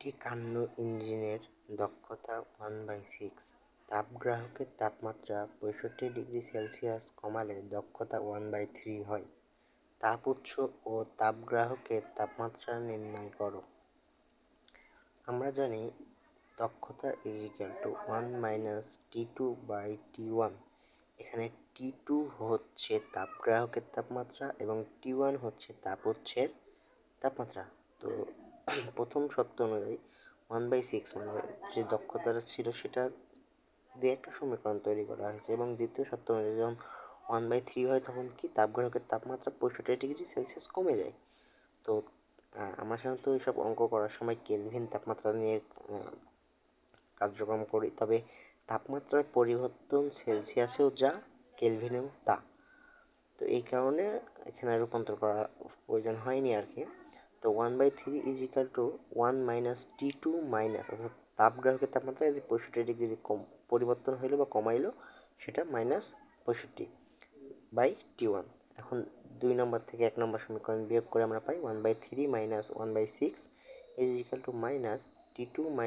একটি কার্নো ইঞ্জিনের দক্ষতা 1/6। তাপগ্রাহকের তাপমাত্রা 65°C কমালে দক্ষতা 1/3 হয়। তাপ উৎস ও তাপগ্রাহকের তাপমাত্রা নির্ণয় করো। আমরা জানি দক্ষতা = 1 - T2/T1। এখানে T2 হচ্ছে তাপগ্রাহকের তাপমাত্রা এবং T1 হচ্ছে তাপ উৎসের তাপমাত্রা। তো প্রথম শর্ত অনুযায়ী 1/6 মানে যে দক্ষতাটা ছিল সেটা দিয়ে একটা সমীকরণ তৈরি করা হয়েছে, এবং দ্বিতীয় শর্ত অনুযায়ী যখন 1/3 হয় তখন কি তাপগ্রাহকের তাপমাত্রা 65°C কমে যায়। তো আমরা সাধারণত এইসব অঙ্ক করার সময় কেলভিন তাপমাত্রা নিয়ে কার্যক্রম করি, তবে তাপমাত্রার পরিবর্তন সেলসিয়াসেও যা, কেলভিনেও তা। তো এই কারণে এখানে রূপান্তর করার প্রয়োজন হয়নি আর কি। তো 1/3 = 1 - T2 অর্থাৎ তাপগ্রাহকের তাপমাত্রা যে 65° কম পরিবর্তন হইলো বা কমাইলো সেটা -65/T1। এখন 2 নম্বর থেকে 1 নম্বর সমীকরণ বিয়োগ করে আমরা পাই 1/3 - 1/6 = -T2 -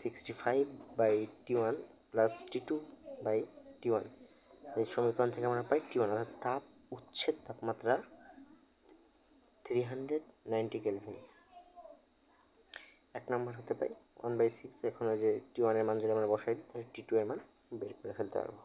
65/T1 + T2/T1। এই সমীকরণ থেকে আমরা পাই T1 অর্থাৎ তাপ উৎসের তাপমাত্রা 390 কেলভিন। 1 নম্বর হতে পাই 1/6। এখন যে T1 এর মান যদি আমরা বসাই দিই তাহলে T2 এর মান বের করে ফেলতে পারবো।